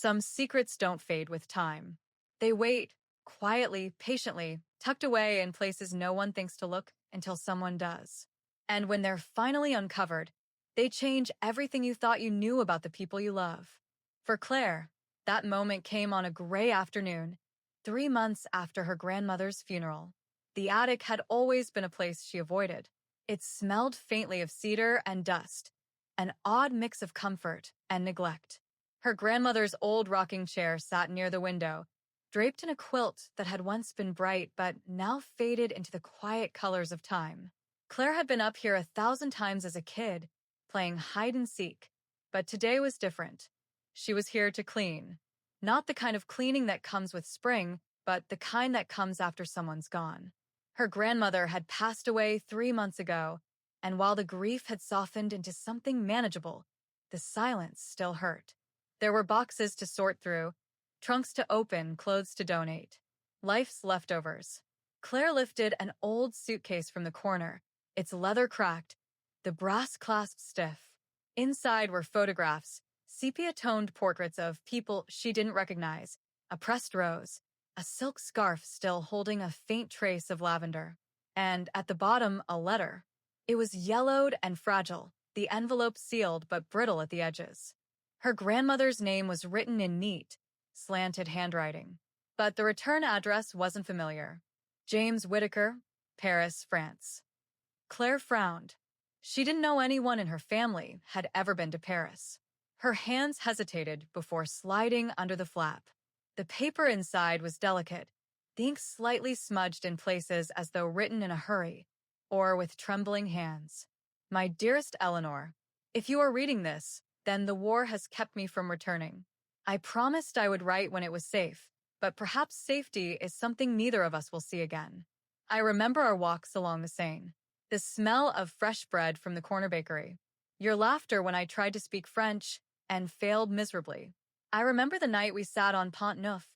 Some secrets don't fade with time. They wait, quietly, patiently, tucked away in places no one thinks to look until someone does. And when they're finally uncovered, they change everything you thought you knew about the people you love. For Claire, that moment came on a gray afternoon, 3 months after her grandmother's funeral. The attic had always been a place she avoided. It smelled faintly of cedar and dust, an odd mix of comfort and neglect. Her grandmother's old rocking chair sat near the window, draped in a quilt that had once been bright but now faded into the quiet colors of time. Claire had been up here 1,000 times as a kid, playing hide and seek, but today was different. She was here to clean. Not the kind of cleaning that comes with spring, but the kind that comes after someone's gone. Her grandmother had passed away 3 months ago, and while the grief had softened into something manageable, the silence still hurt. There were boxes to sort through, trunks to open, clothes to donate. Life's leftovers. Claire lifted an old suitcase from the corner, its leather cracked, the brass clasp stiff. Inside were photographs, sepia-toned portraits of people she didn't recognize, a pressed rose, a silk scarf still holding a faint trace of lavender, and at the bottom a letter. It was yellowed and fragile, the envelope sealed but brittle at the edges. Her grandmother's name was written in neat, slanted handwriting, but the return address wasn't familiar. James Whitaker, Paris, France. Claire frowned. She didn't know anyone in her family had ever been to Paris. Her hands hesitated before sliding under the flap. The paper inside was delicate, the ink slightly smudged in places as though written in a hurry, or with trembling hands. My dearest Eleanor, if you are reading this, then the war has kept me from returning. I promised I would write when it was safe, but perhaps safety is something neither of us will see again. I remember our walks along the Seine, the smell of fresh bread from the corner bakery, your laughter when I tried to speak French and failed miserably. I remember the night we sat on Pont Neuf,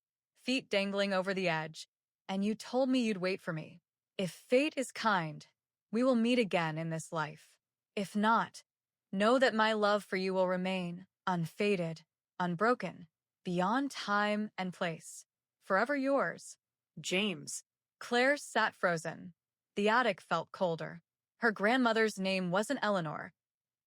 feet dangling over the edge, and you told me you'd wait for me. If fate is kind, we will meet again in this life. If not, know that my love for you will remain, unfaded, unbroken, beyond time and place. Forever yours, James. Claire sat frozen. The attic felt colder. Her grandmother's name wasn't Eleanor.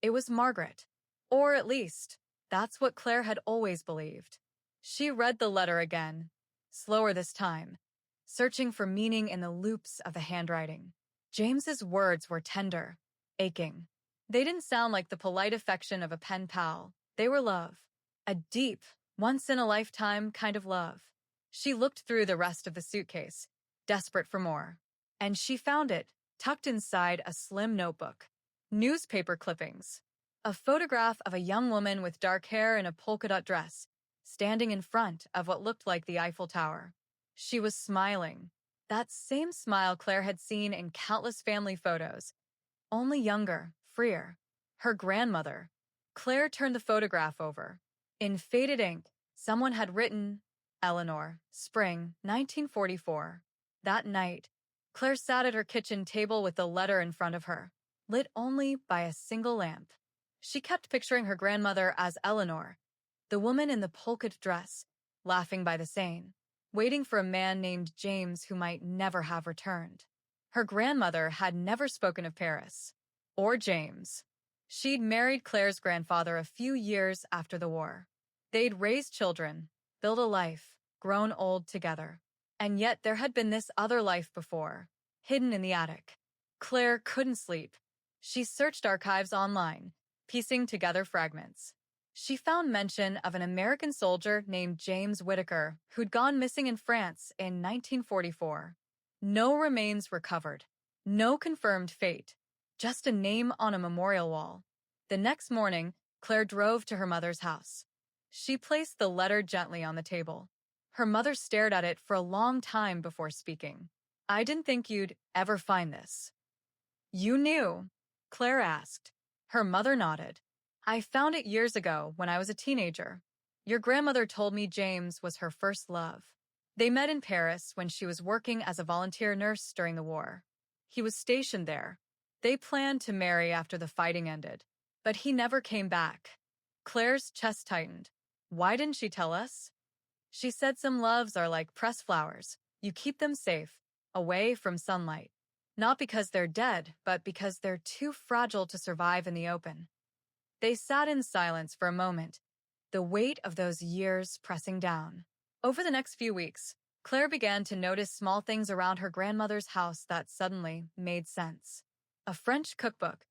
It was Margaret. Or at least, that's what Claire had always believed. She read the letter again, slower this time, searching for meaning in the loops of the handwriting. James's words were tender, aching. They didn't sound like the polite affection of a pen pal. They were love. A deep, once-in-a-lifetime kind of love. She looked through the rest of the suitcase, desperate for more. And she found it, tucked inside a slim notebook. Newspaper clippings. A photograph of a young woman with dark hair in a polka-dot dress, standing in front of what looked like the Eiffel Tower. She was smiling. That same smile Claire had seen in countless family photos, only younger, freer. Her grandmother. Claire turned the photograph over. In faded ink, someone had written, Eleanor, Spring, 1944. That night, Claire sat at her kitchen table with the letter in front of her, lit only by a single lamp. She kept picturing her grandmother as Eleanor, the woman in the polka dress, laughing by the Seine, waiting for a man named James who might never have returned. Her grandmother had never spoken of Paris, or James. She'd married Claire's grandfather a few years after the war. They'd raised children, built a life, grown old together. And yet there had been this other life before, hidden in the attic. Claire couldn't sleep. She searched archives online, piecing together fragments. She found mention of an American soldier named James Whitaker who'd gone missing in France in 1944. No remains recovered. No confirmed fate. Just a name on a memorial wall. The next morning, Claire drove to her mother's house. She placed the letter gently on the table. Her mother stared at it for a long time before speaking. I didn't think you'd ever find this. You knew? Claire asked. Her mother nodded. I found it years ago when I was a teenager. Your grandmother told me James was her first love. They met in Paris when she was working as a volunteer nurse during the war. He was stationed there. They planned to marry after the fighting ended, but he never came back. Claire's chest tightened. Why didn't she tell us? She said some loves are like pressed flowers. You keep them safe, away from sunlight. Not because they're dead, but because they're too fragile to survive in the open. They sat in silence for a moment, the weight of those years pressing down. Over the next few weeks, Claire began to notice small things around her grandmother's house that suddenly made sense. A French cookbook,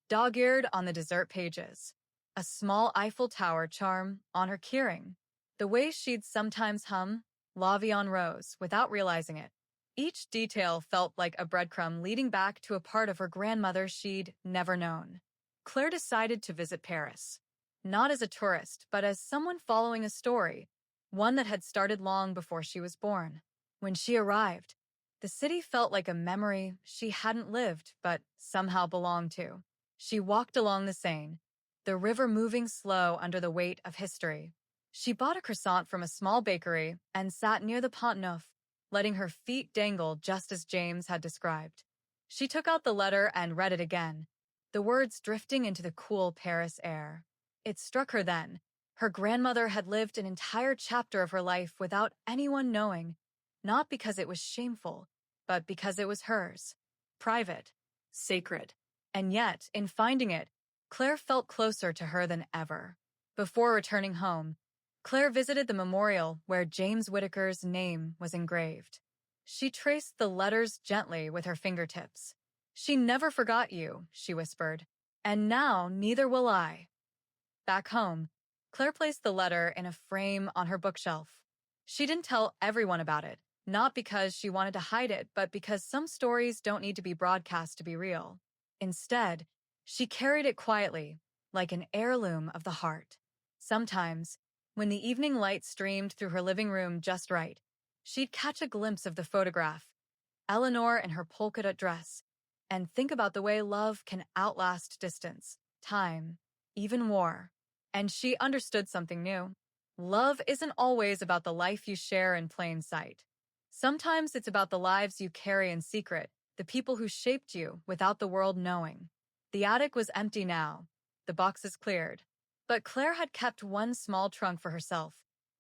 dog-eared on the dessert pages. A small Eiffel Tower charm on her keyring. The way she'd sometimes hum La Vie en Rose without realizing it. Each detail felt like a breadcrumb leading back to a part of her grandmother she'd never known. Claire decided to visit Paris. Not as a tourist, but as someone following a story, one that had started long before she was born. When she arrived, the city felt like a memory she hadn't lived but somehow belonged to. She walked along the Seine, the river moving slow under the weight of history. She bought a croissant from a small bakery and sat near the Pont Neuf, letting her feet dangle just as James had described. She took out the letter and read it again, the words drifting into the cool Paris air. It struck her then. Her grandmother had lived an entire chapter of her life without anyone knowing, not because it was shameful, but because it was hers. Private. Sacred. And yet, in finding it, Claire felt closer to her than ever. Before returning home, Claire visited the memorial where James Whittaker's name was engraved. She traced the letters gently with her fingertips. "She never forgot you," she whispered, "and now neither will I." Back home, Claire placed the letter in a frame on her bookshelf. She didn't tell everyone about it, not because she wanted to hide it, but because some stories don't need to be broadcast to be real. Instead, she carried it quietly, like an heirloom of the heart. Sometimes, when the evening light streamed through her living room just right, she'd catch a glimpse of the photograph, Eleanor in her polka dot dress, and think about the way love can outlast distance, time, even war. And she understood something new. Love isn't always about the life you share in plain sight. Sometimes it's about the lives you carry in secret, the people who shaped you without the world knowing. The attic was empty now, the boxes cleared. But Claire had kept one small trunk for herself,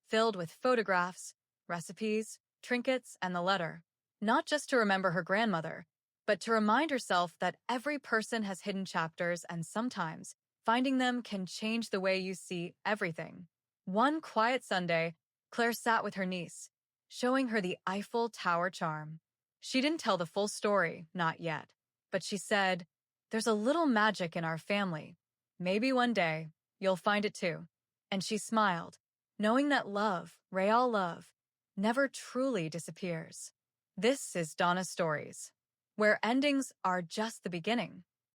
filled with photographs, recipes, trinkets, and the letter. Not just to remember her grandmother, but to remind herself that every person has hidden chapters, and sometimes finding them can change the way you see everything. One quiet Sunday, Claire sat with her niece, showing her the Eiffel Tower charm. She didn't tell the full story, not yet, but she said, "There's a little magic in our family. Maybe one day, you'll find it too." And she smiled, knowing that love, real love, never truly disappears. This is Donna's Stories, where endings are just the beginning.